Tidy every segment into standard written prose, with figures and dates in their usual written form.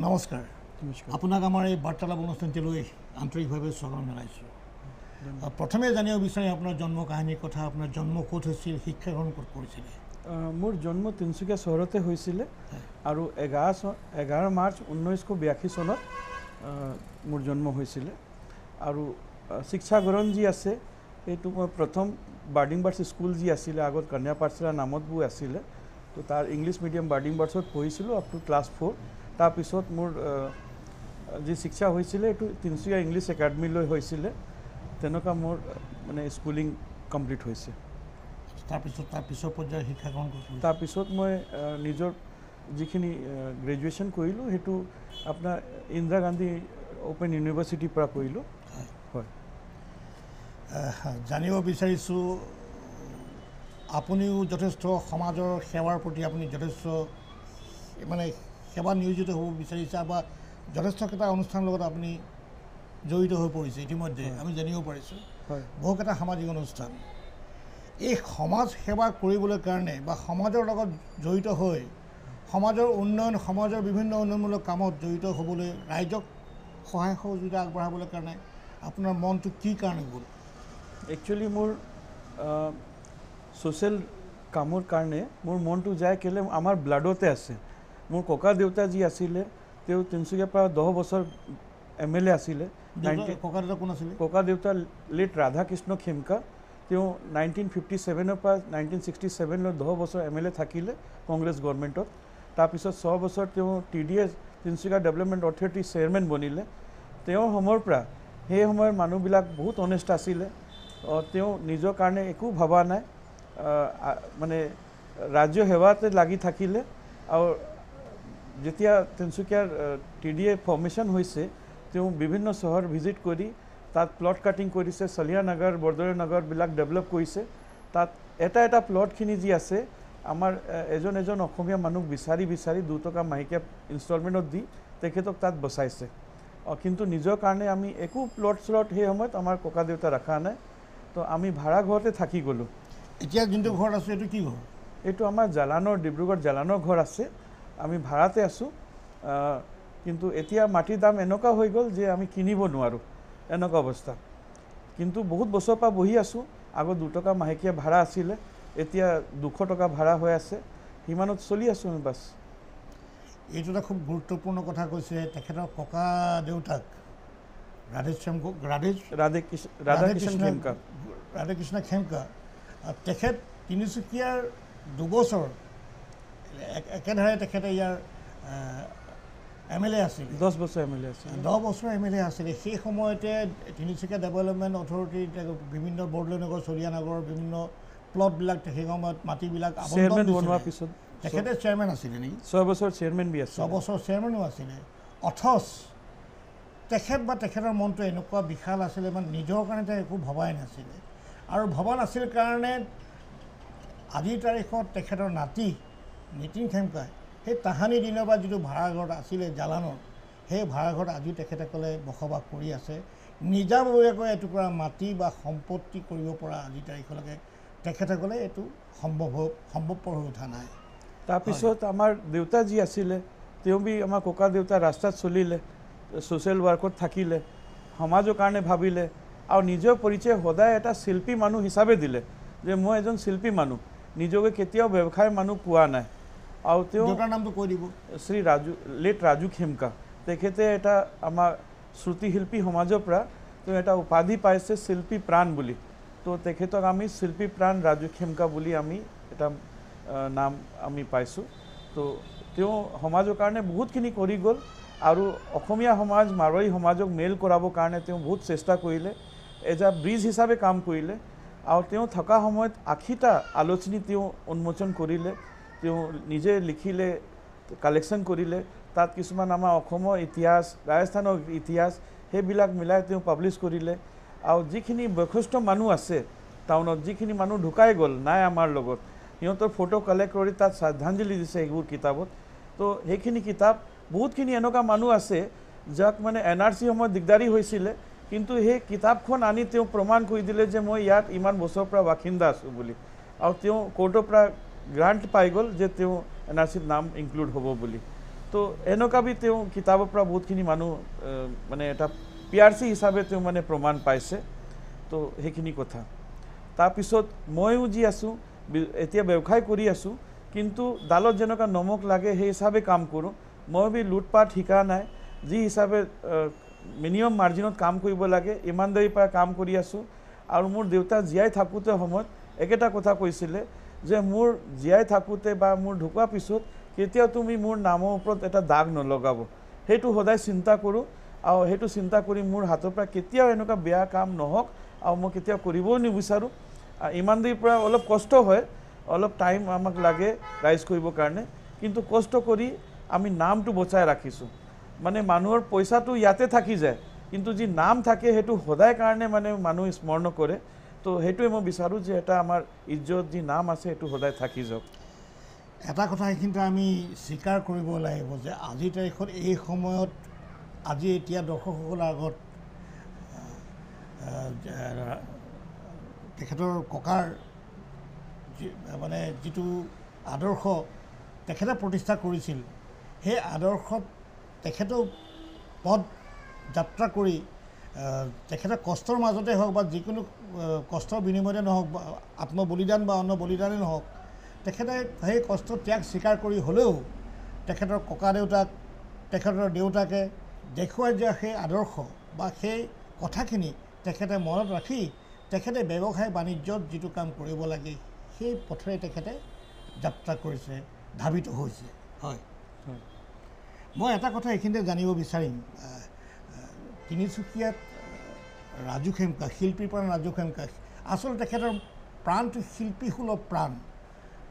নমস্কাৰ আপোনাক আমাৰ এই বাৰ্তালাপ অনুষ্ঠানটিলৈ আন্তৰিকভাৱে স্বাগতম জনাইছোঁ প্ৰথমে জানিব বিচাৰি আপোনাৰ জন্ম কাহিনীৰ কথা আপোনাৰ জন্ম ক'ত হৈছিল শিক্ষা গ্ৰহণ ক'ত কৰিছিলে মোৰ জন্ম তিনিচুকীয়া চহৰতে হৈছিলে আৰু 11 মাৰ্চ 1982 চনত মোৰ জন্ম হৈছিলে আৰু শিক্ষা গ্ৰহণ যি আছে এইটো মই প্ৰথম বাৰ্ডিং বাৰ্ডছ স্কুল যি আছিলে আগত কন্যা পাঠশালা নামত বু আছিলে তো তাৰ ইংলিছ মিডিয়াম বাৰ্ডিং বাৰ্ডছত পঢ়িছিলোঁ আপ টু ক্লাছ 4 তাৰপিছত মোৰ যি শিক্ষা হৈছিলে এইটো তিনিচুকীয়া ইংলিছ একাডেমীলৈ হৈছিলে তেনেকুৱা মোৰ মানে স্কুলিং কমপ্লিট হৈছে তাৰপিছৰ পৰ্যায়ৰ শিক্ষা গ্ৰহণ কৰিছিলোঁ তাৰপিছত মই নিজৰ যিখিনি গ্ৰেজুৱেশ্যন কৰিলোঁ সেইটো আপোনাৰ ইন্দিৰা গান্ধী অ'পেন ইউনিভাৰ্চিটিৰ পৰা কৰিলোঁ হয় জানিব বিচাৰিছোঁ আপুনিও যথেষ্ট সমাজৰ সেৱাৰ প্ৰতি আপুনি যথেষ্ট মানে সেৱা নিয়োজিত হ'ব বিচাৰিছে বা যথেষ্টকেইটা অনুষ্ঠানৰ লগত আপুনি জড়িত হৈ পৰিছে ইতিমধ্যে আমি জানিব পাৰিছোঁ বহুকেইটা সামাজিক অনুষ্ঠান এই সমাজ সেৱা কৰিবলৈ কাৰণে বা সমাজৰ লগত জড়িত হৈ সমাজৰ উন্নয়ন সমাজৰ বিভিন্ন উন্নয়নমূলক কামত জড়িত হ'বলৈ ৰাইজক সহায় সহযোগিতা আগবঢ়াবলৈ কাৰণে আপোনাৰ মনটো কি কাৰণে গ'ল একচুৱেলি মোৰ ছ'চিয়েল কামৰ কাৰণে মোৰ মনটো যায় কেলে আমাৰ ব্লাডতে আছে মোৰ ককা দেউতা যি আছিলে তেওঁ তিনিচুকীয়াৰ পৰা 10 বছৰ MLA আছিলে ককা দেউতা কোন আছিলে ককা দেউতা লেট ৰাধাকৃষ্ণ খেমকা তেওঁ 1957 পৰা 1967লৈ 10 বছৰ MLA থাকিলে কংগ্ৰেছ গভৰ্ণমেণ্টত তাৰপিছত 6 বছৰ তেওঁ TDS Tinsukia development authority chairman বনিলে তেওঁৰ সময়ৰ পৰা সেই সময়ৰ মানুহবিলাক বহুত অনেষ্ট আছিলে তেওঁ নিজৰ কাৰণে একো ভবা নাই মানে ৰাজ্য সেৱাতে লাগি থাকিলে আৰু যেতিয়া তিনিচুকীয়াৰ TDA ফৰ্মেশ্যন হৈছে তেওঁ বিভিন্ন চহৰ ভিজিট কৰি তাত প্লট কাটিং কৰিছে চলিয়ানগৰ বৰদলৈনগৰবিলাক ডেভেলপ কৰিছে তাত এটা প্লটখিনি যি আছে আমাৰ এজন অসমীয়া মানুহ বিচাৰি 2 টকা মাহেকীয়া ইনষ্টলমেণ্টত দি তেখেতক তাত বচাইছে কিন্তু নিজৰ কাৰণে আমি একো প্লট স্লট সেই সময়ত আমাৰ ককা দেউতা ৰখা নাই তো আমি ভাড়া ঘৰতে থাকি গ'লোঁ এতিয়া যোনটো ঘৰ আছে এইটো কি ঘৰ এইটো আমাৰ জালানৰ ডিব্ৰুগড় জালানৰ ঘৰ আছে আমি ভাড়াতে আছোঁ কিন্তু এতিয়া মাটিৰ দাম এনেকুৱা হৈ গ'ল যে আমি কিনিব নোৱাৰোঁ এনেকুৱা অৱস্থা কিন্তু বহুত বছৰৰ পৰা বহি আছোঁ আগত 2 টকা মাহেকীয়া ভাড়া আছিলে এতিয়া 200 টকা ভাড়া হৈ আছে সিমানত চলি আছোঁ আমি বাছ এইটো এটা খুব গুৰুত্বপূৰ্ণ কথা কৈছে তেখেতৰ ককা দেউতাক ৰাধাকৃষ্ণ খেমকা তেখেত তিনিচুকীয়াৰ 2 বছৰ একেধাৰে তেখেতে ইয়াৰ MLA আছিল 10 বছৰ MLA আছিল 10 বছৰ MLA আছিলে সেই সময়তে তিনিচুকীয়া ডেভেলপমেণ্ট অথৰিটি বিভিন্ন বৰদলৈনগৰ চলিয়ানগৰৰ বিভিন্ন প্লটবিলাক সেই সময়ত মাটিবিলাক চেয়াৰমেন বনোৱাৰ পিছত তেখেতে চেয়াৰমেন আছিলে নেকি 6 বছৰ চেয়াৰমেন বি আছে 6 বছৰ চেয়াৰমেনো আছিলে অথচ তেখেত বা তেখেতৰ মনটো এনেকুৱা বিশাল আছিলে মানে নিজৰ কাৰণে তেওঁ একো ভবাই নাছিলে আৰু ভবা নাছিল কাৰণে আজিৰ তাৰিখত তেখেতৰ নাতি নীতিন খেমকাই সেই তাহানি দিনৰ পৰা যিটো ভাড়াঘৰত আছিলে জালানৰ সেই ভাড়াঘৰত আজি তেখেতসকলে বসবাস কৰি আছে নিজাববীয়াকৈ এটুকুৰা মাটি বা সম্পত্তি কৰিব পৰা আজিৰ তাৰিখলৈকে তেখেতসকলে এইটো সম্ভৱপৰ হৈ উঠা নাই তাৰপিছত আমাৰ দেউতা যি আছিলে তেওঁ বি আমাৰ ককা দেউতা ৰাস্তাত চলিলে ছ'চিয়েল ৱাৰ্কত থাকিলে সমাজৰ কাৰণে ভাবিলে আৰু নিজৰ পৰিচয় সদায় এটা শিল্পী মানুহ হিচাপে দিলে যে মই এজন শিল্পী মানুহ নিজকে কেতিয়াও ব্যৱসায় মানুহ পোৱা নাই আৰু তেওঁ নামটো কৈ দিব শ্ৰী ৰাজু খেমকা তেখেতে এটা আমাৰ শ্ৰুতিশিল্পী সমাজৰ পৰা তেওঁ এটা উপাধি পাইছে শিল্পী প্ৰাণ বুলি তো তেখেতক আমি শিল্পী প্ৰাণ ৰাজু খেমকা বুলি আমি এটা নাম আমি পাইছোঁ তো তেওঁ সমাজৰ কাৰণে বহুতখিনি কৰি গ'ল আৰু অসমীয়া সমাজ মাৰোৱাৰী সমাজক মেল কৰাবৰ কাৰণে তেওঁ বহুত চেষ্টা কৰিলে এজ আ ব্ৰিজ হিচাপে কাম কৰিলে আৰু তেওঁ থকা সময়ত 80টা আলোচনী তেওঁ উন্মোচন কৰিলে তেওঁ নিজে লিখিলে কালেকশ্যন কৰিলে তাত কিছুমান আমাৰ অসমৰ ইতিহাস ৰাজস্থানৰ ইতিহাস সেইবিলাক মিলাই তেওঁ পাব্লিছ কৰিলে আৰু যিখিনি বয়সস্থ মানুহ আছে টাউনত যিখিনি মানুহ ঢুকাই গ'ল নাই আমাৰ লগত সিহঁতৰ ফটো কালেক্ট কৰি তাত শ্ৰদ্ধাঞ্জলি দিছে এইবোৰ কিতাপত তো সেইখিনি কিতাপ বহুতখিনি এনেকুৱা মানুহ আছে যাক মানে NRC সময়ত দিগদাৰী হৈছিলে কিন্তু সেই কিতাপখন আনি তেওঁ প্ৰমাণ কৰি দিলে যে মই ইয়াত ইমান বছৰৰ পৰা বাসিন্দা আছোঁ বুলি আৰু তেওঁ কোৰ্টৰ পৰা গ্ৰান্ট পাই গ'ল যে তেওঁ NRCত নাম ইনক্লুড হ'ব বুলি তো এনেকুৱা বি তেওঁ কিতাপৰ পৰা বহুতখিনি মানুহ মানে এটা পিআৰচি হিচাপে তেওঁ মানে প্ৰমাণ পাইছে তো সেইখিনি কথা তাৰপিছত ময়ো যি আছোঁ এতিয়া ব্যৱসায় কৰি আছোঁ কিন্তু ডালত যেনেকুৱা নমক লাগে সেই হিচাপে কাম কৰোঁ মই বি লুটপাট শিকা নাই যি হিচাপে মিনিমাম মাৰ্জিনত কাম কৰিব লাগে ইমানদাৰীৰ পৰা কাম কৰি আছোঁ আৰু মোৰ দেউতা জীয়াই থাকোঁতে সময়ত একেটা কথা কৈছিলে যে মোৰ জীয়াই থাকোঁতে বা মোৰ ঢুকোৱাৰ পিছত কেতিয়াও তুমি মোৰ নামৰ ওপৰত এটা দাগ নলগাব সেইটো সদায় চিন্তা কৰোঁ আৰু সেইটো চিন্তা কৰি মোৰ হাতৰ পৰা কেতিয়াও এনেকুৱা বেয়া কাম নহওক আৰু মই কেতিয়াও কৰিবও নিবিচাৰোঁ ইমানদাৰীৰ পৰা অলপ কষ্ট হয় অলপ টাইম আমাক লাগে ৰাইজ কৰিবৰ কাৰণে কিন্তু কষ্ট কৰি আমি নামটো বচাই ৰাখিছোঁ মানে মানুহৰ পইচাটো ইয়াতে থাকি যায় কিন্তু যি নাম থাকে সেইটো সদায় কাৰণে মানে মানুহ স্মৰণ কৰে তো সেইটোৱে মই বিচাৰোঁ যে এটা আমাৰ ইজ্জত যি নাম আছে সেইটো সদায় থাকি যাওক এটা কথা এইখিনিতে আমি স্বীকাৰ কৰিব লাগিব যে আজিৰ তাৰিখত এই সময়ত আজি এতিয়া দৰ্শকসকলৰ আগত তেখেতৰ ককাৰ মানে যিটো আদৰ্শ তেখেতে প্ৰতিষ্ঠা কৰিছিল সেই আদৰ্শত তেখেতেও পথ যাত্ৰা কৰি তেখেতে কষ্টৰ মাজতে হওক বা যিকোনো কষ্টৰ বিনিময়তে নহওক বা আত্মবলিদান বা অন্য বলিদানেই নহওক তেখেতে সেই কষ্ট ত্যাগ স্বীকাৰ কৰি হ'লেও তেখেতৰ ককা দেউতাক তেখেতৰ দেউতাকে দেখুৱাই দিয়া সেই আদৰ্শ বা সেই কথাখিনি তেখেতে মনত ৰাখি তেখেতে ব্যৱসায় বাণিজ্যত যিটো কাম কৰিব লাগে সেই পথেৰে তেখেতে যাত্ৰা কৰিছে ধাবিত হৈছে হয় মই এটা কথা এইখিনিতে জানিব বিচাৰিম তিনিচুকীয়াত ৰাজু খেমকা শিল্পীৰ প্ৰাণ ৰাজু খেমকা আচলতে তেখেতৰ প্ৰাণটো শিল্পীসুলভ প্ৰাণ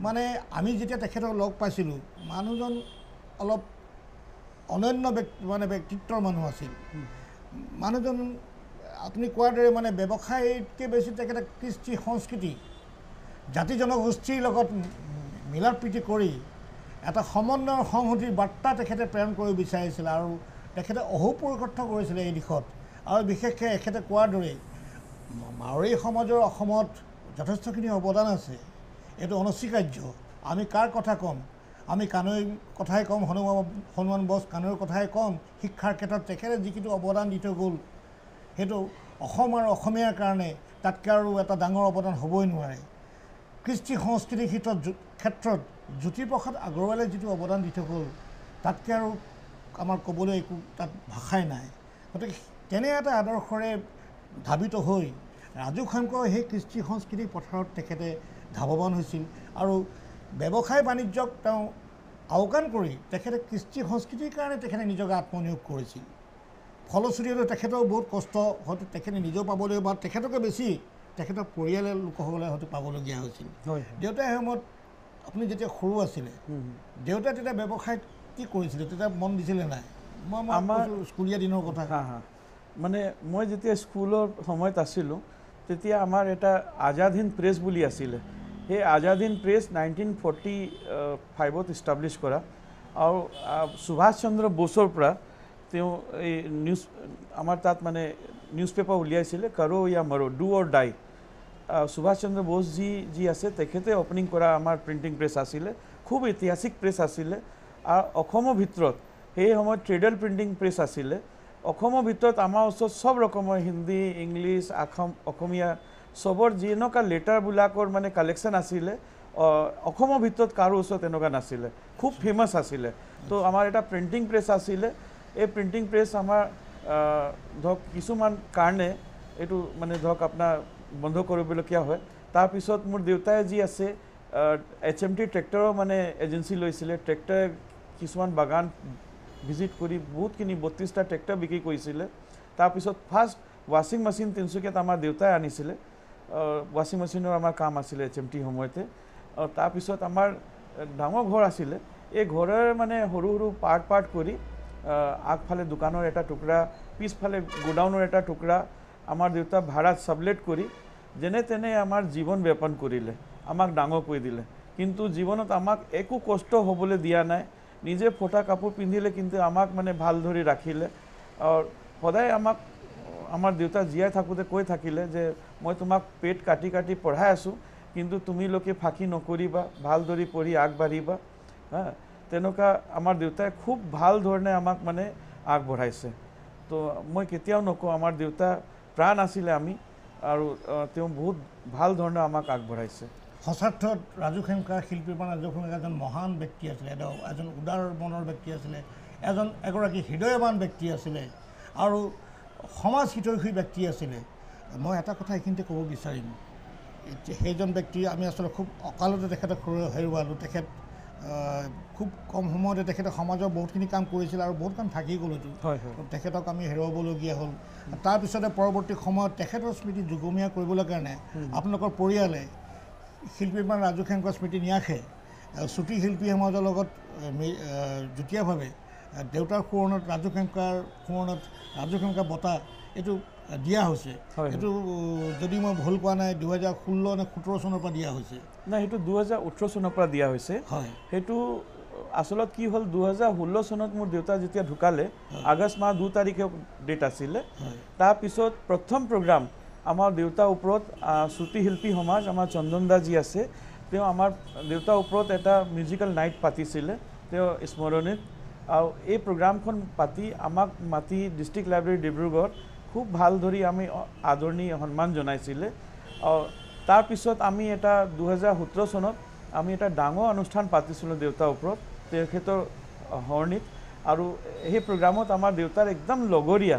মানে আমি যেতিয়া তেখেতক লগ পাইছিলোঁ মানুহজন অলপ অনন্য মানে ব্যক্তিত্বৰ মানুহ আছিল মানুহজন আপুনি কোৱাৰ দৰে মানে ব্যৱসায়তকৈ বেছি তেখেতে কৃষ্টি সংস্কৃতি জাতি জনগোষ্ঠীৰ লগত মিলা প্ৰীতি কৰি এটা সমন্বয়ৰ সংহতিৰ বাৰ্তা তেখেতে প্ৰেৰণ কৰিব বিচাৰিছিল আৰু তেখেতে অহোপুৰুষাৰ্থ কৰিছিলে এই দিশত আৰু বিশেষকৈ এখেতে কোৱাৰ দৰে মাৰোৱাৰী সমাজৰ অসমত যথেষ্টখিনি অৱদান আছে এইটো অনস্বীকাৰ্য আমি কাৰ কথা ক'ম আমি কানৈৰ কথাই ক'ম হনুমান বছ কানৈৰ কথাই ক'ম শিক্ষাৰ ক্ষেত্ৰত তেখেতে যিটো অৱদান দি থৈ গ'ল সেইটো অসম আৰু অসমীয়াৰ কাৰণে তাতকৈ আৰু এটা ডাঙৰ অৱদান হ'বই নোৱাৰে কৃষ্টি সংস্কৃতিৰ ক্ষেত্ৰত জ্যোতিপ্ৰসাদ আগৰৱালে যিটো অৱদান দি থৈ গ'ল তাতকৈ আৰু আমাৰ ক'বলৈ একো তাত ভাষাই নাই গতিকে তেনে এটা আদৰ্শৰে ধাবিত হৈ ৰাজু খেমকাও সেই কৃষ্টি সংস্কৃতিৰ পথাৰত তেখেতে ধাৱবান হৈছিল আৰু ব্যৱসায় বাণিজ্যক তেওঁ আওকাণ কৰি তেখেতে কৃষ্টি সংস্কৃতিৰ কাৰণে তেখেতে নিজকে আত্মনিয়োগ কৰিছিল ফলশ্ৰুতিতে তেখেতেও বহুত কষ্ট হয়তো তেখেতে নিজেও পাবলৈ বা তেখেতকৈ বেছি তেখেতৰ পৰিয়ালৰ লোকসকলে হয়তো পাবলগীয়া হৈছিল দেউতাই সময়ত আপুনি যেতিয়া সৰু আছিলে দেউতাই তেতিয়া ব্যৱসায়ত কি কৰিছিলে তেতিয়া মন দিছিলে নাই মই আমাৰ স্কুলীয়া দিনৰ কথা মানে মই যেতিয়া স্কুলৰ সময়ত আছিলোঁ তেতিয়া আমাৰ এটা আজাদ হিন্দ প্ৰেছ বুলি আছিলে সেই আজাদ হিন্দ প্ৰেছ 1945ত ইষ্টাব্লিছ কৰা আৰু সুভাষ চন্দ্ৰ বোছৰ পৰা তেওঁ এই আমাৰ তাত মানে নিউজ পেপাৰ উলিয়াইছিলে কাৰো ইয়া মাৰো do or die Subhash Chandra Bose যি আছে তেখেতে অপেনিং কৰা আমাৰ প্ৰিণ্টিং প্ৰেছ আছিলে খুব ঐতিহাসিক প্ৰেছ আছিলে আৰু অসমৰ ভিতৰত সেই সময়ত ট্ৰেডাল প্ৰিণ্টিং প্ৰেছ আছিলে অসমৰ ভিতৰত আমাৰ ওচৰত সব ৰকমৰ হিন্দী ইংলিছ অসমীয়া সবৰ যেনেকুৱা লেটাৰবিলাকৰ মানে কালেকশ্যন আছিলে অসমৰ ভিতৰত কাৰো ওচৰত এনেকুৱা নাছিলে খুব ফেমাছ আছিলে তো আমাৰ এটা প্ৰিণ্টিং প্ৰেছ আছিলে এই প্ৰিণ্টিং প্ৰেছ আমাৰ ধৰক কিছুমান কাৰণে এইটো মানে ধৰক আপোনাৰ বন্ধ কৰিবলগীয়া হয় তাৰপিছত মোৰ দেউতাই যি আছে HMT ট্ৰেক্টৰৰ মানে এজেঞ্চি লৈছিলে ট্ৰেক্টৰে কিছুমান বাগান ভিজিট কৰি বহুতখিনি 32টা ট্ৰেক্টৰ বিক্ৰী কৰিছিলে তাৰপিছত ফাৰ্ষ্ট ৱাশ্বিং মেচিন তিনিচুকীয়াত আমাৰ দেউতাই আনিছিলে ৱাশ্বিং মেচিনৰ আমাৰ কাম আছিলে HMT সময়তে তাৰপিছত আমাৰ ডাঙৰ ঘৰ আছিলে এই ঘৰৰ মানে সৰু সৰু পাৰ্ট কৰি আগফালে দোকানৰ এটা টুকুৰা পিছফালে গোডাউনৰ এটা টুকুৰা আমাৰ দেউতা ভাড়াত সাবলেট কৰি যেনে তেনে আমাৰ জীৱন যাপন কৰিলে আমাক ডাঙৰ কৰি দিলে কিন্তু জীৱনত আমাক একো কষ্ট হ'বলৈ দিয়া নাই নিজে ফটা কাপোৰ পিন্ধিলে কিন্তু আমাক মানে ভাল ধৰি ৰাখিলে আৰু সদায় আমাক আমাৰ দেউতা জীয়াই থাকোঁতে কৈ থাকিলে যে মই তোমাক পেট কাটি কাটি পঢ়াই আছোঁ কিন্তু তুমি লোকে ফাঁকি নকৰিবা ভাল ধৰি পঢ়ি আগবাঢ়িবা তেনেকুৱা আমাৰ দেউতাই খুব ভাল ধৰণে আমাক মানে আগবঢ়াইছে তো মই কেতিয়াও নকওঁ আমাৰ দেউতা প্ৰাণ আছিলে আমি আৰু তেওঁ বহুত ভাল ধৰণে আমাক আগবঢ়াইছে সঁচাৰ্থত ৰাজু খেমকা শিল্পীপ্ৰাণ ৰাজু খেমকা এজন মহান ব্যক্তি আছিলে এজন উদাৰ মনৰ ব্যক্তি আছিলে এগৰাকী হৃদয়ৱান ব্যক্তি আছিলে আৰু সমাজ হিতৈষী ব্যক্তি আছিলে মই এটা কথা এইখিনিতে ক'ব বিচাৰিম সেইজন ব্যক্তি আমি আচলতে খুব অকালতে তেখেতক হেৰুৱালোঁ তেখেত খুব কম সময়তে তেখেতে সমাজৰ বহুতখিনি কাম কৰিছিল আৰু বহুত কাম থাকি গ'ল এইটো তেখেতক আমি হেৰুৱাবলগীয়া হ'ল তাৰপিছতে পৰৱৰ্তী সময়ত তেখেতৰ স্মৃতি যুগমীয়া কৰিবলৈ কাৰণে আপোনালোকৰ পৰিয়ালে শিল্পীপ্ৰাণ ৰাজু খেমকাৰ স্মৃতি ন্যাসে শ্ৰুতি শিল্পী সমাজৰ লগত যুটীয়াভাৱে দেউতাৰ সোঁৱৰণত ৰাজু খেমকাৰ সোঁৱৰণত ৰাজু খেমকা বঁটা এইটো দিয়া হৈছে এইটো যদি মই ভুল কোৱা নাই 2016 নে 17 চনৰ পৰা দিয়া হৈছে নাই সেইটো 2018 চনৰ পৰা দিয়া হৈছে হয় সেইটো আচলত কি হ'ল 2016 চনত মোৰ দেউতা যেতিয়া ঢুকালে আগষ্ট মাহ 2 তাৰিখে ডেট আছিলে তাৰপিছত প্ৰথম প্ৰগ্ৰাম আমাৰ দেউতাৰ ওপৰত শ্ৰুতি শিল্পী সমাজ আমাৰ চন্দন দাজি আছে তেওঁ আমাৰ দেউতাৰ ওপৰত এটা মিউজিকেল নাইট পাতিছিলে তেওঁ স্মৰণীত আৰু এই প্ৰগ্ৰামখন পাতি আমাক মাতি ডিষ্ট্ৰিক্ট লাইব্ৰেৰী ডিব্ৰুগড় খুব ভাল ধৰি আমি আদৰণি সন্মান জনাইছিলে আৰু তাৰপিছত আমি এটা 2017 চনত আমি এটা ডাঙৰ অনুষ্ঠান পাতিছিলোঁ দেউতাৰ ওপৰত তেখেতৰ হৰণীত আৰু সেই প্ৰগ্ৰামত আমাৰ দেউতাৰ একদম লগৰীয়া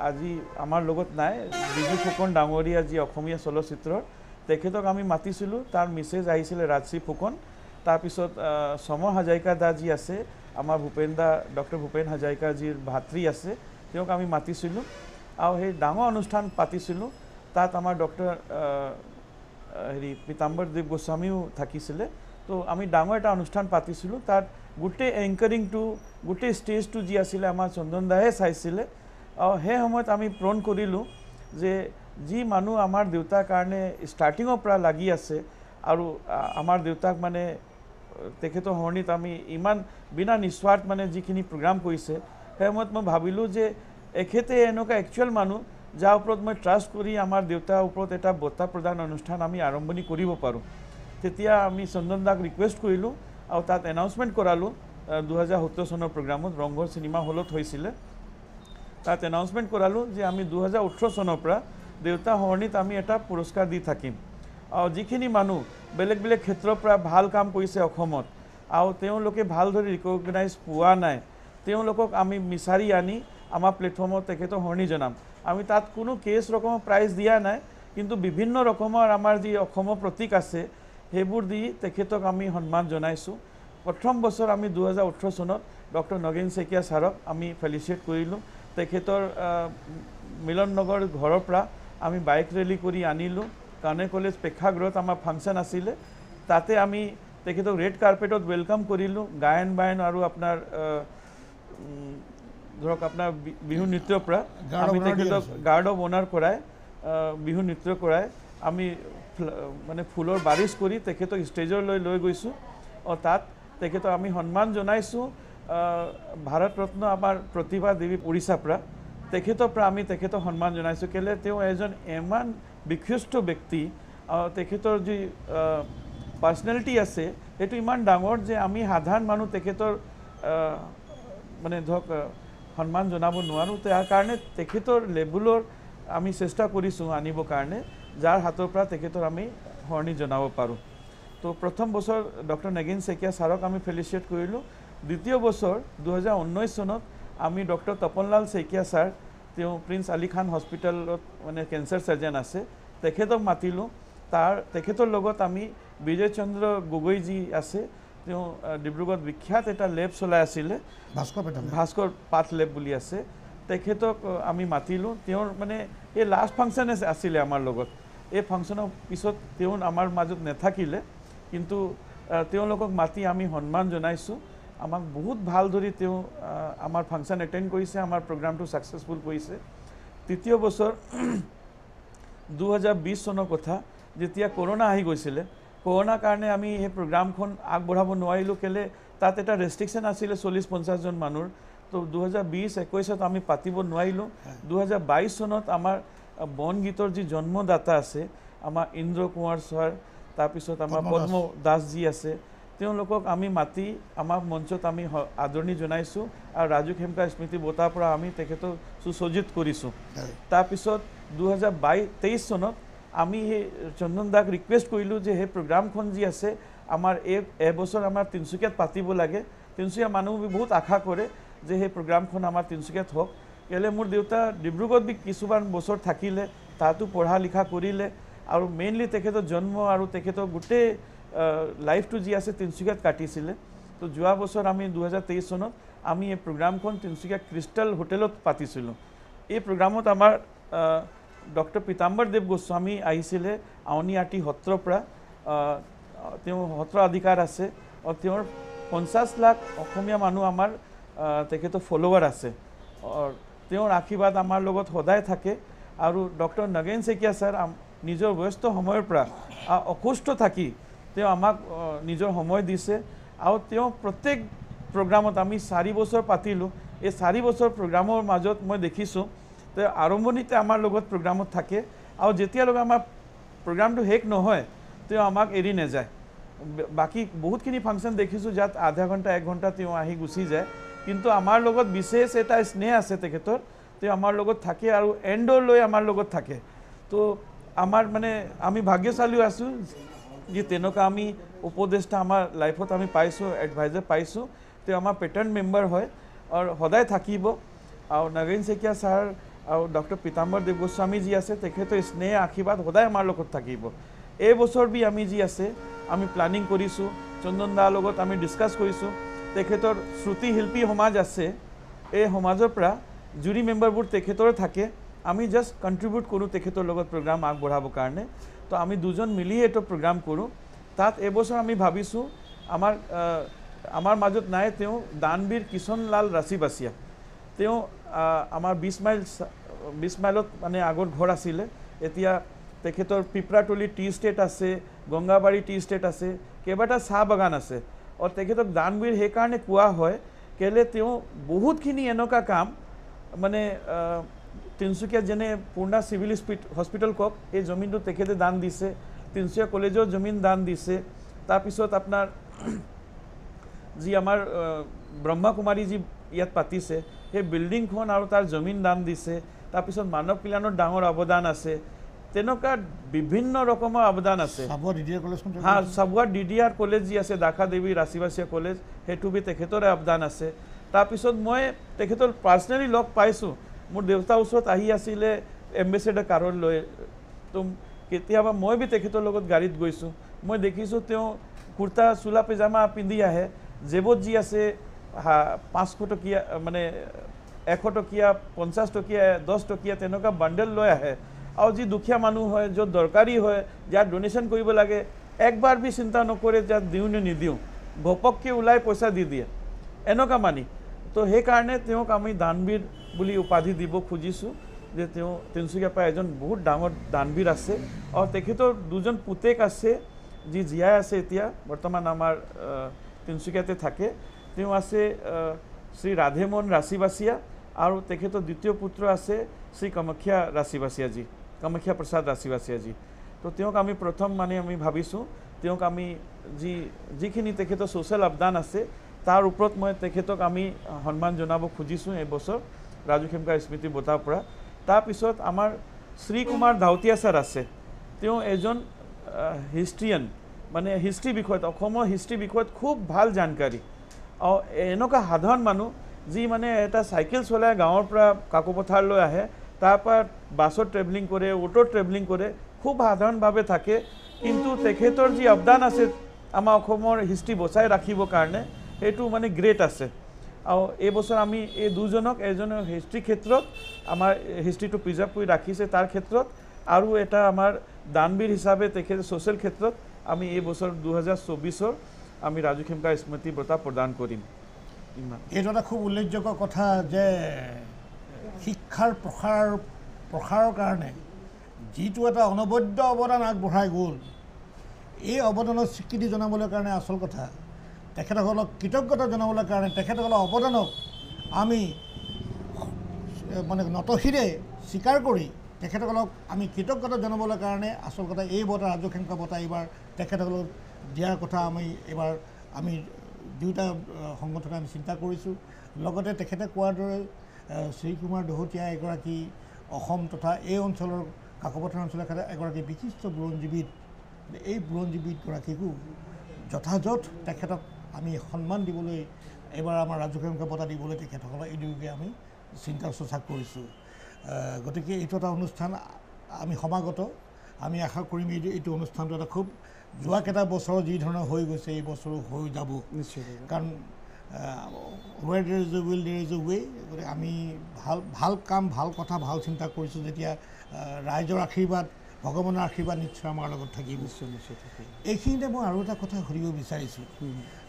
আজি আমাৰ লগত নাই বিজু ফুকন ডাঙৰীয়া যি অসমীয়া চলচ্চিত্ৰৰ তেখেতক আমি মাতিছিলোঁ তাৰ মেছেজ আহিছিলে ৰাজশ্ৰী ফুকন তাৰপিছত সমৰ হাজৰিকা দা যি আছে আমাৰ ডক্টৰ ভূপেন হাজৰিকাজীৰ ভাতৃ আছে তেওঁক আমি মাতিছিলোঁ আৰু সেই ডাঙৰ অনুষ্ঠান পাতিছিলোঁ তাত আমাৰ ডক্টৰ পীতাম্বৰ দেৱ গোস্বামীও থাকিছিলে তো আমি ডাঙৰ এটা অনুষ্ঠান পাতিছিলোঁ তাত গোটেই এংকাৰিংটো গোটেই ষ্টেজটো যি আছিলে আমাৰ চন্দন দাহে চাইছিলে আৰু সেই সময়ত আমি প্ৰণ কৰিলোঁ যে যি মানুহ আমাৰ দেউতাৰ কাৰণে ষ্টাৰ্টিঙৰ পৰা লাগি আছে আৰু আমাৰ দেউতাক মানে তেখেতৰ হৰণীত আমি ইমান বিনা নিস্বাৰ্থ মানে যিখিনি প্ৰগ্ৰাম কৰিছে সেই সময়ত মই ভাবিলোঁ যে এখেতে এনেকুৱা একচুৱেল মানুহ যাৰ ওপৰত মই ট্ৰাষ্ট কৰি আমাৰ দেউতাৰ ওপৰত এটা বঁটা প্ৰদান অনুষ্ঠান আমি আৰম্ভণি কৰিব পাৰোঁ তেতিয়া আমি চন্দন দাক ৰিকুৱেষ্ট কৰিলোঁ আৰু তাত এনাউন্সমেণ্ট কৰালোঁ 2017 চনৰ প্ৰগ্ৰামত ৰংঘৰ চিনেমা হলত হৈছিলে তাত এনাউন্সমেণ্ট কৰালোঁ যে আমি 2018 চনৰ পৰা দেউতা হৰণীত আমি এটা পুৰস্কাৰ দি থাকিম আৰু যিখিনি মানুহ বেলেগ বেলেগ ক্ষেত্ৰৰ পৰা ভাল কাম কৰিছে অসমত আৰু তেওঁলোকে ভালদৰে ৰিকগনাইজ পোৱা নাই তেওঁলোকক আমি বিচাৰি আনি আমাৰ প্লেটফৰ্মত তেখেতৰ হৰণী জনাম আমি তাত কোনো কেছ ৰকমৰ প্ৰাইজ দিয়া নাই কিন্তু বিভিন্ন ৰকমৰ আমাৰ যি অসমৰ প্ৰতীক আছে সেইবোৰ দি তেখেতক আমি সন্মান জনাইছোঁ প্ৰথম বছৰ আমি 2018 চনত ডক্টৰ নগেন শইকীয়া ছাৰক আমি ফেলিচিয়েট কৰিলোঁ তেখেতৰ মিলন নগৰ ঘৰৰ পৰা আমি বাইক ৰেলী কৰি আনিলোঁ কানে কলেজ প্ৰেক্ষাগৃহত আমাৰ ফাংচন আছিলে তাতে আমি তেখেতক ৰেড কাৰ্পেটত ৱেলকাম কৰিলোঁ গায়ন বায়ন আৰু আপোনাৰ ধৰক আপোনাৰ বিহু নৃত্যৰ পৰা আমি তেখেতক গাৰ্ড অফ অনাৰ কৰাই বিহু নৃত্য কৰাই আমি মানে ফুলৰ বাৰিচ কৰি তেখেতক ষ্টেজলৈ লৈ গৈছোঁ আৰু তাত তেখেতক আমি সন্মান জনাইছোঁ ভাৰত ৰত্ন আমাৰ প্ৰতিভা দেৱী উৰিষ্যাৰ পৰা তেখেতৰ পৰা আমি তেখেতক সন্মান জনাইছোঁ কেলে তেওঁ এজন ইমান বিশিষ্ট ব্যক্তি তেখেতৰ যি পাৰ্চনেলিটি আছে সেইটো ইমান ডাঙৰ যে আমি সাধাৰণ মানুহ তেখেতৰ মানে ধৰক সন্মান জনাব নোৱাৰোঁ তাৰ কাৰণে তেখেতৰ লেভেলৰ আমি চেষ্টা কৰিছোঁ আনিবৰ কাৰণে যাৰ হাতৰ পৰা তেখেতৰ আমি হৰণী জনাব পাৰোঁ তো প্ৰথম বছৰ ডক্টৰ নগেন শইকীয়া ছাৰক আমি ফেলিচিয়েট কৰিলোঁ দ্বিতীয় বছৰ 2019 চনত আমি ডক্টৰ তপনলাল শইকীয়া ছাৰ তেওঁ প্ৰিন্স আলী খান হস্পিটেলত মানে কেঞ্চাৰ চাৰ্জন আছে তেখেতক মাতিলোঁ তেখেতৰ লগত আমি বিজয় চন্দ্ৰ গগৈ যি আছে তেওঁ ডিব্ৰুগড়ত বিখ্যাত এটা লেব চলাই আছিলে ভাস্কৰ পাঠ লেব বুলি আছে তেখেতক আমি মাতিলোঁ তেওঁৰ মানে এই লাষ্ট ফাংচন আছিলে আমাৰ লগত এই ফাংচনৰ পিছত তেওঁ আমাৰ মাজত নাথাকিলে কিন্তু তেওঁলোকক মাতি আমি সন্মান জনাইছোঁ আমাক বহুত ভাল ধৰি তেওঁ আমাৰ ফাংচন এটেণ্ড কৰিছে আমাৰ প্ৰগ্ৰামটো ছাকচেছফুল কৰিছে তৃতীয় বছৰ 2020 চনৰ কথা যেতিয়া কৰোনা আহি গৈছিলে কৰোনাৰ কাৰণে আমি এই প্ৰগ্ৰামখন আগবঢ়াব নোৱাৰিলোঁ কেলে তাত এটা ৰেষ্ট্ৰিকশ্যন আছিলে 40-50 জন মানুহৰ তো 2020-21ত আমি পাতিব নোৱাৰিলোঁ 2022 চনত আমাৰ বনগীতৰ যি জন্মদাতা আছে আমাৰ ইন্দ্ৰ কুমাৰ ছাৰ তাৰপিছত আমাৰ পদ্ম দাস যি আছে তেওঁলোকক আমি মাতি আমাৰ মঞ্চত আমি আদৰণি জনাইছোঁ আৰু ৰাজু খেমকা স্মৃতি বঁটাৰ পৰা আমি তেখেতক সুসজ্জিত কৰিছোঁ। তাৰপিছত 2023 চনত আমি সেই চন্দন দাক ৰিকুৱেষ্ট কৰিলোঁ যে সেই প্ৰগ্ৰামখন যি আছে আমাৰ এবছৰ আমাৰ তিনিচুকীয়াত পাতিব লাগে। তিনিচুকীয়া মানুহ বহুত আশা কৰে যে সেই প্ৰগ্ৰামখন আমাৰ তিনিচুকীয়াত হওক। কেলৈ মোৰ দেউতা ডিব্ৰুগড়ত কিছুমান বছৰ থাকিলে, তাতো পঢ়া লিখা কৰিলে আৰু মেইনলি তেখেতৰ জন্ম আৰু তেখেতৰ গোটেই লাইফটো যি আছে তিনিচুকীয়াত কাটিছিলে। তো যোৱা বছৰ আমি 2023 চনত আমি এই প্ৰগ্ৰামখন তিনিচুকীয়া ক্ৰিষ্টেল হোটেলত পাতিছিলোঁ। এই প্ৰগ্ৰামত আমাৰ ডক্টৰ পীতাম্বৰ দেৱ গোস্বামী আহিছিলে আউনীআটী সত্ৰৰ পৰা। তেওঁ সত্ৰ অধিকাৰ আছে আৰু তেওঁৰ 50 লাখ অসমীয়া মানুহ আমাৰ তেখেতৰ ফলোৱাৰ আছে। তেওঁৰ আশীৰ্বাদ আমাৰ লগত সদায় থাকে। আৰু ডক্টৰ নগেন শইকীয়া ছাৰ নিজৰ ব্যস্ত সময়ৰ পৰা অসুস্থ থাকি তেওঁ আমাক নিজৰ সময় দিছে আৰু তেওঁ প্ৰত্যেক প্ৰগ্ৰামত আমি 4 বছৰ পাতিলোঁ। এই 4 বছৰ প্ৰগ্ৰামৰ মাজত মই দেখিছোঁ তেওঁ আৰম্ভণিতে আমাৰ লগত প্ৰগ্ৰামত থাকে আৰু যেতিয়ালৈকে আমাৰ প্ৰগ্ৰামটো শেষ নহয় তেওঁ আমাক এৰি নাযায়। বাকী বহুতখিনি ফাংচন দেখিছোঁ যাত আধা ঘণ্টা 1 ঘণ্টা তেওঁ আহি গুচি যায়, কিন্তু আমাৰ লগত বিশেষ এটা স্নেহ আছে তেখেতৰ। তেওঁ আমাৰ লগত থাকে আৰু এণ্ডলৈ আমাৰ লগত থাকে। তো আমাৰ মানে আমি ভাগ্যশালী আছোঁ যে তেনেকুৱা আমি উপদেষ্টা আমাৰ লাইফত আমি পাইছোঁ, এডভাইজাৰ পাইছোঁ। তেওঁ আমাৰ পেটাৰ্ণ মেম্বাৰ হয় আৰু সদায় থাকিব। আৰু নগেন শইকীয়া ছাৰ আৰু ডক্টৰ পীতাম্বৰ দেৱ গোস্বামী যি আছে তেখেতৰ স্নেহ আশীৰ্বাদ সদায় আমাৰ লগত থাকিব। এই বছৰ বি আমি যি আছে আমি প্লানিং কৰিছোঁ, চন্দন দাৰ লগত আমি ডিছকাছ কৰিছোঁ। তেখেতৰ শ্ৰুতি শিল্পী সমাজ আছে, এই সমাজৰ পৰা জুৰি মেম্বাৰবোৰ তেখেতৰ থাকে। আমি জাষ্ট কণ্ট্ৰিবিউট কৰোঁ তেখেতৰ লগত প্ৰগ্ৰাম আগবঢ়াবৰ কাৰণে। তো আমি দুজন মিলি এইটো প্ৰগ্ৰাম কৰোঁ। তাত এইবছৰ আমি ভাবিছোঁ আমাৰ মাজত নাই তেওঁ দানবীৰ কিষণলাল ৰাচিবাচিয়া। তেওঁ আমাৰ 20 মাইলত মানে আগত ঘৰ আছিলে। এতিয়া তেখেতৰ পিপৰাতলি টি ষ্টেট আছে, গংগাবাৰী টি ষ্টেট আছে, কেইবাটা চাহ বাগান আছে। আৰু তেখেতক দানবীৰ সেইকাৰণে কোৱা হয় কেলৈ তেওঁ বহুতখিনি এনেকুৱা কাম মানে তিনিচুকীয়াত যেনে পূৰ্ণা চিভিল হস্পিটেল কওক, এই জমিনটো তেখেতে দান দিছে। তিনিচুকীয়া কলেজৰ জমিন দান দিছে। তাৰপিছত আপোনাৰ যি আমাৰ ব্ৰহ্মাকুমাৰী যি ইয়াত পাতিছে সেই বিল্ডিংখন আৰু তাৰ জমিন দান দিছে। তাৰপিছত মানৱ কল্যাণৰ ডাঙৰ অৱদান আছে। তেনেকুৱা বিভিন্ন ৰকমৰ অৱদান আছে। চাবুৱা DDR কলেজ যি আছে, দাখা দেৱী ৰাচিবাচিয়া কলেজ, সেইটো বি তেখেতৰে অৱদান আছে। তাৰপিছত মই তেখেতৰ পাৰ্চনেলি লগ পাইছোঁ। মোৰ দেউতাৰ ওচৰত আহি আছিলে এম্বেচেডাৰ কাৰত লৈ। তো কেতিয়াবা মই বি তেখেতৰ লগত গাড়ীত গৈছোঁ। মই দেখিছোঁ তেওঁ কুৰ্তা চোলা পেজামা পিন্ধি আহে। জেবত যি আছে 500 টকীয়া মানে 100 টকীয়া, 50 টকীয়া, 10 টকীয়া তেনেকুৱা বাণ্ডেল লৈ আহে। আৰু যি দুখীয়া মানুহ হয়, য'ত দৰকাৰী হয়, যাৰ ডনেশ্যন কৰিব লাগে, একবাৰ বি চিন্তা নকৰে যে দিওঁ নে নিদিওঁ, ঘপককৈ ওলাই পইচা দি দিয়ে এনেকুৱা মানি। তো সেইকাৰণে তেওঁক আমি দানবীৰ বুলি উপাধি দিব খুজিছোঁ যে তেওঁ তিনিচুকীয়াৰ পৰা এজন বহুত ডাঙৰ দানবীৰ আছে। আৰু তেখেতৰ 2জন পুতেক আছে যি জীয়াই আছে এতিয়া বৰ্তমান আমাৰ তিনিচুকীয়াতে থাকে। তেওঁ আছে শ্ৰী ৰাধেমোহন ৰাচিবাচিয়া আৰু তেখেতৰ দ্বিতীয় পুত্ৰ আছে শ্ৰী কামাখ্যা ৰাচিবাচিয়াজী, কামাখ্যা প্ৰসাদ ৰাচিবাচিয়াজী। তো তেওঁক আমি প্ৰথম মানে আমি ভাবিছোঁ তেওঁক আমি যিখিনি তেখেতৰ ছ'চিয়েল অৱদান আছে তাৰ ওপৰত মই তেখেতক আমি সন্মান জনাব খুজিছোঁ এইবছৰ ৰাজু খেমকা স্মৃতি বঁটাৰ পৰা। তাৰপিছত আমাৰ শ্ৰী কুমাৰ ধাউতীয়া ছাৰ আছে। তেওঁ এজন হিষ্ট্ৰিয়ান, মানে হিষ্ট্ৰী বিষয়ত, অসমৰ হিষ্ট্ৰী বিষয়ত খুব ভাল জানকাৰী। আৰু এনেকুৱা সাধাৰণ মানুহ যি মানে এটা চাইকেল চলাই গাঁৱৰ পৰা কাকোপথাৰলৈ আহে, তাৰ পৰা বাছত ট্ৰেভেলিং কৰে, অ'টোত ট্ৰেভেলিং কৰে, খুব সাধাৰণভাৱে থাকে। কিন্তু তেখেতৰ যি অৱদান আছে আমাৰ অসমৰ হিষ্ট্ৰী বচাই ৰাখিবৰ কাৰণে সেইটো মানে গ্ৰেট আছে। আৰু এইবছৰ আমি এই দুজনক, এজনৰ হিষ্ট্ৰী ক্ষেত্ৰত আমাৰ হিষ্ট্ৰীটো প্ৰিজাৰ্ভ কৰি ৰাখিছে তাৰ ক্ষেত্ৰত, আৰু এটা আমাৰ দানবীৰ হিচাপে তেখেতে ছ'চিয়েল ক্ষেত্ৰত আমি এই বছৰ 2024 আমি ৰাজু খেমকা স্মৃতি বঁটা প্ৰদান কৰিম। এইটো এটা খুব উল্লেখযোগ্য কথা যে শিক্ষাৰ প্ৰসাৰৰ কাৰণে যিটো এটা অনবদ্য অৱদান আগবঢ়াই গ'ল, এই অৱদানৰ স্বীকৃতি জনাবলৈ কাৰণে আচল কথা তেখেতসকলক কৃতজ্ঞতা জনাবলৈ কাৰণে তেখেতসকলৰ অৱদানক আমি মানে নতশিৰে স্বীকাৰ কৰি তেখেতসকলক আমি কৃতজ্ঞতা জনাবলৈ কাৰণে আচল কথা এই বঁটা ৰাজু খেমকা বঁটা এইবাৰ তেখেতসকলক দিয়াৰ কথা আমি এইবাৰ আমি দুয়োটা সংগঠনে আমি চিন্তা কৰিছোঁ লগতে তেখেতে কোৱাৰ দৰে শ্ৰীকুমাৰ দহোটীয়া এগৰাকী অসম তথা এই অঞ্চলৰ কাকপথাৰ অঞ্চলৰ এগৰাকী বিশিষ্ট বুৰঞ্জীবিদ এই বুৰঞ্জীবিদগৰাকীকো যথাযথ তেখেতক আমি সন্মান দিবলৈ এবাৰ আমাৰ ৰাজুক হেমকা বঁটা দিবলৈ তেখেতসকলক এই দুয়োকে আমি চিন্তা চৰ্চা কৰিছোঁ গতিকে এইটো এটা অনুষ্ঠান আমি সমাগত আমি আশা কৰিম এইটো অনুষ্ঠানটো এটা খুব যোৱা কেইটা বছৰ যি ধৰণৰ হৈ গৈছে এই বছৰো হৈ যাব নিশ্চয় কাৰণ where there is a will there is a way গতিকে আমি ভাল কাম ভাল কথা ভাল চিন্তা কৰিছোঁ যেতিয়া ৰাইজৰ আশীৰ্বাদ ভগৱানৰ আশীৰ্বাদ নিশ্চয় আমাৰ লগত থাকিব নিশ্চয় নিশ্চয় থাকিব এইখিনিতে মই আৰু এটা কথা সুধিব বিচাৰিছোঁ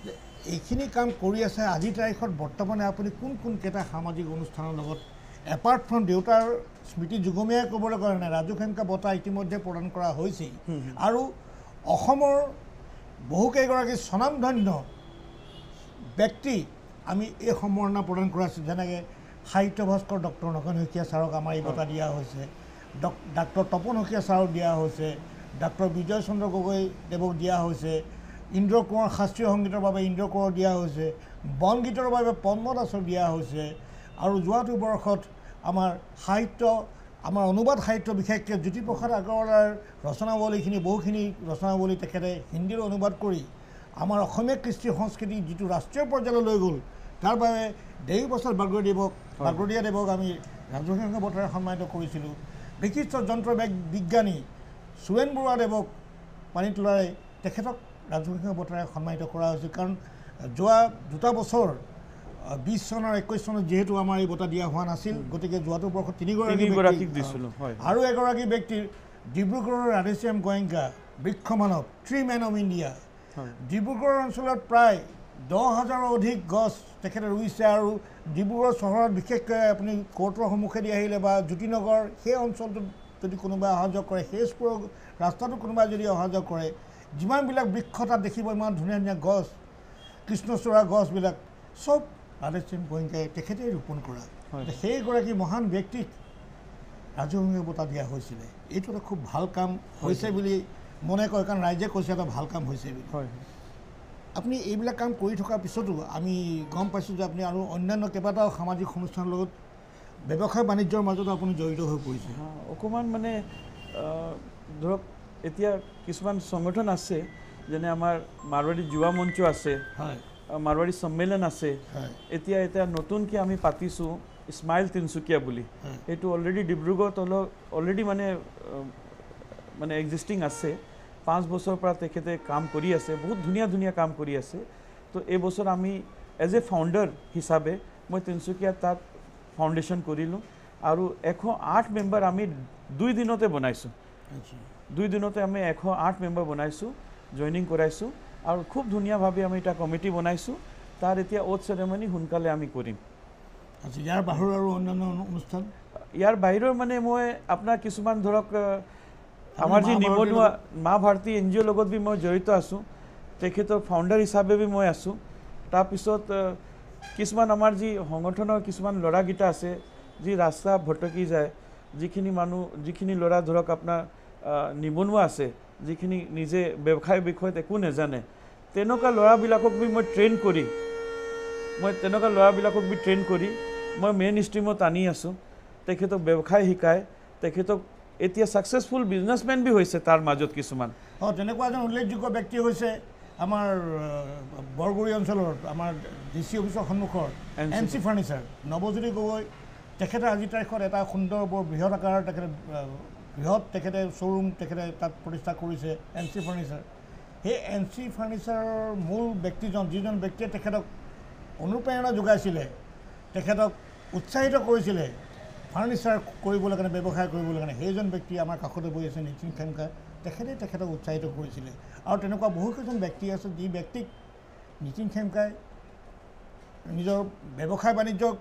যে এইখিনি কাম কৰি আছে আজিৰ তাৰিখত বৰ্তমানে আপুনি কোন কেইটা সামাজিক অনুষ্ঠানৰ লগত এপাৰ্ট ফ্ৰম দেউতাৰ স্মৃতি যুগমীয়াই ক'বলৈ গ'লে নাই ৰাজুক হেমকা বঁটা ইতিমধ্যে প্ৰদান কৰা হৈছেই আৰু অসমৰ বহুকেইগৰাকী স্বনামধন্য ব্যক্তি আমি এই সম্বৰ্ধনা প্ৰদান কৰা হৈছে যেনেকৈ সাহিত্য ভাস্কৰ ডক্টৰ নগেন শইকীয়া ছাৰক আমাৰ এই বঁটা দিয়া হৈছে ডাক্তৰ তপন শইকীয়া ছাৰক দিয়া হৈছে ডাক্তৰ বিজয় চন্দ্ৰ গগৈ দেৱক দিয়া হৈছে ইন্দ্ৰ কোঁৱৰ শাস্ত্ৰীয় সংগীতৰ বাবে ইন্দ্ৰ কোঁৱৰক দিয়া হৈছে বনগীতৰ বাবে পদ্ম দাসক দিয়া হৈছে আৰু যোৱাটো বৰ্ষত আমাৰ সাহিত্য আমাৰ অনুবাদ সাহিত্য বিশেষকৈ জ্যোতিপ্ৰসাদ আগৰৱালাৰ ৰচনাৱলীখিনি বহুখিনি ৰচনাৱলী তেখেতে হিন্দীৰ অনুবাদ কৰি আমাৰ অসমীয়া কৃষ্টি সংস্কৃতি যিটো ৰাষ্ট্ৰীয় পৰ্যায়লৈ লৈ গ'ল তাৰ বাবে দেৱীপ্ৰসাদ বাগৰদীয়া দেৱক আমি ৰাজুক হেমকা বঁটাৰে সন্মানিত কৰিছিলোঁ বিশিষ্ট যন্ত্ৰ বিজ্ঞানী সুৰেণ বৰুৱাদেৱক পানীতোলাৰে তেখেতক ৰাজুক হেমকা বঁটাৰে সন্মানিত কৰা হৈছিল কাৰণ যোৱা দুটা বছৰ 20 চনৰ 21 চনত যিহেতু আমাৰ এই বঁটা দিয়া হোৱা নাছিল গতিকে যোৱাটো বৰ্ষত তিনিগৰাকীক দিছিলোঁ আৰু এগৰাকী ব্যক্তিৰ ডিব্ৰুগড়ৰ ৰাধেশ্যাম গোয়েংকা বৃক্ষ মানৱ tree man of India Dibrugarh অঞ্চলত প্ৰায় 10,000ৰ অধিক গছ তেখেতে ৰুইছে আৰু ডিব্ৰুগড় চহৰত বিশেষকৈ আপুনি কোৰ্টৰ সন্মুখেদি আহিলে বা জ্যোতিনগৰ সেই অঞ্চলটোত যদি কোনোবাই অহা যোৱা কৰে সেইচপুৰৰ ৰাস্তাটো কোনোবাই যদি অহা যোৱা কৰে যিমানবিলাক বৃক্ষ তাত দেখিব ইমান ধুনীয়া ধুনীয়া গছ কৃষ্ণচূড়া গছবিলাক চব ৰাধেশ্যাম গোয়েংকাই তেখেতেই ৰোপণ কৰা সেইগৰাকী মহান ব্যক্তিক ৰাজুক হেমকা বঁটা দিয়া হৈছিলে এইটো এটা খুব ভাল কাম হৈছে বুলি মনে কয় কাৰণ ৰাইজে কৈছে এটা ভাল কাম হৈছে বুলি হয় আপুনি এইবিলাক কাম কৰি থকাৰ পিছতো আমি গম পাইছোঁ যে আপুনি আৰু অন্যান্য কেইবাটাও সামাজিক অনুষ্ঠানৰ লগত ব্যৱসায় বাণিজ্যৰ মাজতো আপুনি জড়িত হৈ পৰিছে অকণমান মানে ধৰক এতিয়া কিছুমান সংগঠন আছে যেনে আমাৰ মাৰৱাৰী যুৱা মঞ্চ আছে হয় মাৰৱাৰী সন্মিলন আছে হয় এতিয়া নতুনকৈ আমি পাতিছোঁ স্মাইল তিনিচুকীয়া বুলি এইটো অলৰেডি ডিব্ৰুগড়ত অলৰেডি মানে এক্সিষ্টিং আছে 5 বছৰৰ পৰা তেখেতে কাম কৰি আছে বহুত ধুনীয়া কাম কৰি আছে তো এই বছৰ আমি এজ এ ফাউণ্ডাৰ হিচাপে মই তিনিচুকীয়াত তাত ফাউণ্ডেশ্যন কৰিলোঁ আৰু 108 মেম্বাৰ আমি 2 দিনতে বনাইছোঁ 2 দিনতে আমি 108 মেম্বাৰ বনাইছোঁ জইনিং কৰাইছোঁ আৰু খুব ধুনীয়াভাৱে আমি এটা কমিটি বনাইছোঁ তাৰ এতিয়া ওথ চেৰেমনি সোনকালে আমি কৰিম ইয়াৰ বাহিৰৰ আৰু অন্যান্য অনুষ্ঠান ইয়াৰ বাহিৰৰ মানে মই আপোনাৰ কিছুমান ধৰক আমাৰ যি নিবনুৱা মা ভাৰতী NGO লগত বি মই জড়িত আছোঁ তেখেতৰ ফাউণ্ডাৰ হিচাপে বি মই আছোঁ তাৰপিছত কিছুমান আমাৰ যি সংগঠনৰ কিছুমান ল'ৰাকেইটা আছে যি ৰাস্তা ভটকি যায় যিখিনি ল'ৰা ধৰক আপোনাৰ নিবনুৱা আছে যিখিনি নিজে ব্যৱসায়ৰ বিষয়ত একো নাজানে তেনেকুৱা ল'ৰাবিলাকক বি মই ট্ৰেইন কৰি মই মেইন ষ্ট্ৰীমত আনি আছোঁ তেখেতক ব্যৱসায় শিকাই তেখেতক এতিয়া ছাকচেছফুল বিজনেছমেন বি হৈছে তাৰ মাজত কিছুমান তেনেকুৱা এজন উল্লেখযোগ্য ব্যক্তি হৈছে আমাৰ বৰগুৰি অঞ্চলৰ আমাৰ DC অফিচৰ সন্মুখৰ NC ফাৰ্ণিচাৰ নৱজ্যোতি গগৈ তেখেতে আজিৰ তাৰিখত এটা সুন্দৰ বৰ বৃহৎ আকাৰৰ তেখেতে শ্ব'ৰুম তেখেতে তাত প্ৰতিষ্ঠা কৰিছে NC ফাৰ্ণিচাৰ সেই NC ফাৰ্ণিচাৰৰ মূল ব্যক্তিজন যিজন ব্যক্তিয়ে তেখেতক অনুপ্ৰেৰণা যোগাইছিলে তেখেতক উৎসাহিত কৰিছিলে ফাৰ্ণিচাৰ কৰিবলৈ কাৰণে ব্যৱসায় কৰিবলৈ কাৰণে সেইজন ব্যক্তি আমাৰ কাষতে বহি আছে নীতিন খেমকা তেখেতক উৎসাহিত কৰিছিলে আৰু তেনেকুৱা বহুকেইজন ব্যক্তি আছে যি ব্যক্তিক নীতিন খেমকাই নিজৰ ব্যৱসায় বাণিজ্যৰ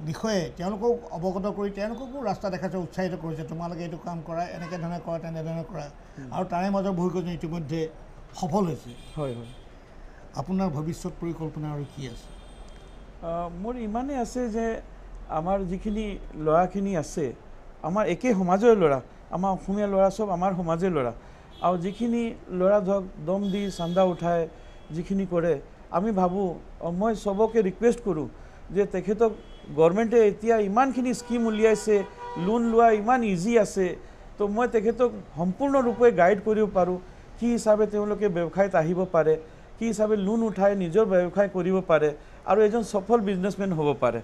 বিষয়ে তেওঁলোকক অৱগত কৰি তেওঁলোককো ৰাস্তা দেখাইছে উৎসাহিত কৰিছে তোমালোকে এইটো কাম কৰা এনেকৈ ধৰণে কৰা তেনেধৰণে কৰা আৰু তাৰে মাজৰ বহুকেইজন ইতিমধ্যে সফল হৈছে হয় আপোনাৰ ভৱিষ্যত পৰিকল্পনা আৰু কি আছে মোৰ ইমানেই আছে যে আমাৰ যিখিনি ল'ৰাখিনি আছে আমাৰ একে সমাজৰ ল'ৰা আমাৰ অসমীয়া ল'ৰা চব আমাৰ সমাজৰ ল'ৰা আৰু যিখিনি ল'ৰা ধৰক দম দি চান্দা উঠায় যিখিনি কৰে আমি ভাবোঁ মই চবকে ৰিকুৱেষ্ট কৰোঁ যে তেখেতক গভৰ্ণমেণ্টে এতিয়া ইমানখিনি স্কিম উলিয়াইছে লোন লোৱা ইমান ইজি আছে তো মই তেখেতক সম্পূৰ্ণৰূপে গাইড কৰিব পাৰোঁ কি হিচাপে তেওঁলোকে ব্যৱসায়ত আহিব পাৰে কি হিচাপে লোন উঠাই নিজৰ ব্যৱসায় কৰিব পাৰে আৰু এজন সফল বিজনেছমেন হ'ব পাৰে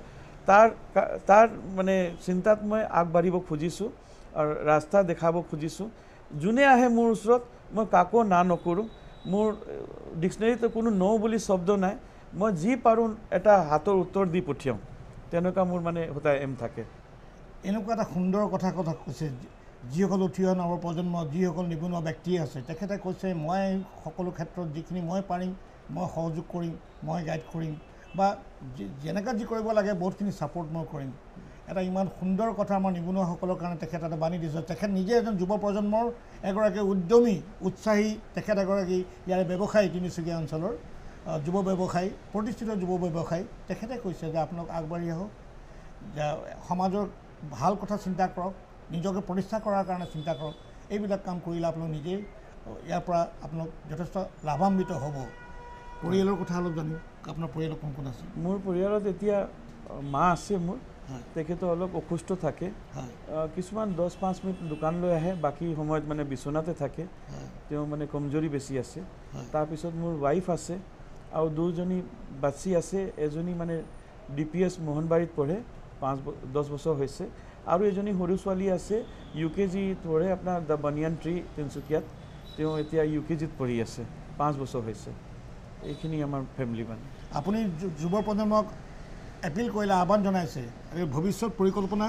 তাৰ মানে চিন্তাত মই আগবাঢ়িব খুজিছোঁ আৰু ৰাস্তা দেখাব খুজিছোঁ যোনে আহে মোৰ ওচৰত মই কাকো না নকৰোঁ মোৰ ডিক্সনেৰীতে কোনো ন বুলি শব্দ নাই মই যি পাৰোঁ এটা হাতৰ উত্তৰ দি পঠিয়াওঁ তেনেকুৱা মোৰ মানে সদায় এম থাকে এনেকুৱা এটা সুন্দৰ কথা কৈছে যিসকল উঠি অহা নৱপ্ৰজন্ম যিসকল নিবনুৱা ব্যক্তি আছে তেখেতে কৈছে মই সকলো ক্ষেত্ৰত যিখিনি মই পাৰিম মই সহযোগ কৰিম মই গাইড কৰিম বা যেনেকৈ যি কৰিব লাগে বহুতখিনি ছাপোৰ্ট মই কৰিম এটা ইমান সুন্দৰ কথা আমাৰ নিবনুৱাসকলৰ কাৰণে তেখেত এটা বাণী দিছে তেখেত নিজে এজন যুৱ প্ৰজন্মৰ এগৰাকী উদ্যমী উৎসাহী তেখেত এগৰাকী ইয়াৰে ব্যৱসায়ী তিনিচুকীয়া অঞ্চলৰ যুৱ ব্যৱসায়ী প্ৰতিষ্ঠিত যুৱ ব্যৱসায়ী তেখেতে কৈছে যে আপোনালোক আগবাঢ়ি আহক যে সমাজৰ ভাল কথা চিন্তা কৰক নিজকে প্ৰতিষ্ঠা কৰাৰ কাৰণে চিন্তা কৰক এইবিলাক কাম কৰিলে আপোনালোক নিজেই ইয়াৰ পৰা আপোনালোক যথেষ্ট লাভান্বিত হ'ব পৰিয়ালৰ কথা অলপ জানিম আপোনাৰ পৰিয়ালত কোন কোন আছে মোৰ পৰিয়ালত এতিয়া মা আছে মোৰ তেখেতো অলপ অসুস্থ থাকে কিছুমান 10-5 মিনিট দোকান লৈ আহে বাকী সময়ত মানে বিচনাতে থাকে তেওঁ মানে কমজোৰি বেছি আছে তাৰপিছত মোৰ ৱাইফ আছে আৰু দুজনী বাচ্চি আছে এজনী মানে DPS মোহনবাৰীত পঢ়ে 5-10 বছৰ হৈছে আৰু এজনী সৰু ছোৱালী আছে UKG পঢ়ে আপোনাৰ দ্য বানিয়ান ট্ৰি তিনিচুকীয়াত তেওঁ এতিয়া UKGত পঢ়ি আছে 5 বছৰ হৈছে এইখিনি আমাৰ ফেমিলি মানে আপুনি যুৱ প্ৰজন্মক এপিল কৰিলে আহ্বান জনাইছে ভৱিষ্যত পৰিকল্পনা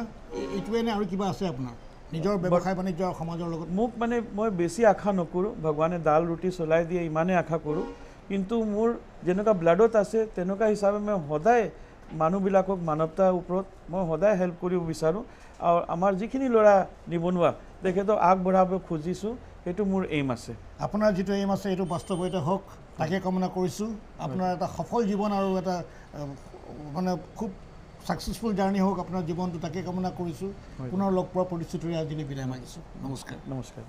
এইটোৱে নে আৰু কিবা আছে আপোনাৰ নিজৰ ব্যৱসায় বাণিজ্য সমাজৰ লগত মোক মানে মই বেছি আশা নকৰোঁ ভগৱানে দাল ৰুটি চলাই দিয়ে ইমানেই আশা কৰোঁ কিন্তু মোৰ যেনেকুৱা ব্লাডত আছে তেনেকুৱা হিচাপে মই সদায় মানুহবিলাকক মানৱতাৰ ওপৰত মই সদায় হেল্প কৰিব বিচাৰোঁ আৰু আমাৰ যিখিনি ল'ৰা নিবনুৱা তেখেতক আগবঢ়াব খুজিছোঁ সেইটো মোৰ এইম আছে আপোনাৰ যিটো এইম আছে এইটো বাস্তৱতে হওক তাকে কামনা কৰিছোঁ আপোনাৰ এটা সফল জীৱন আৰু এটা মানে খুব ছাকচেছফুল জাৰ্ণি হওক আপোনাৰ জীৱনটো তাকে কামনা কৰিছোঁ পুনৰ লগ পোৱাৰ প্ৰতিশ্ৰুতিৰে আজিলৈ বিদায় মাগিছোঁ নমস্কাৰ নমস্কাৰ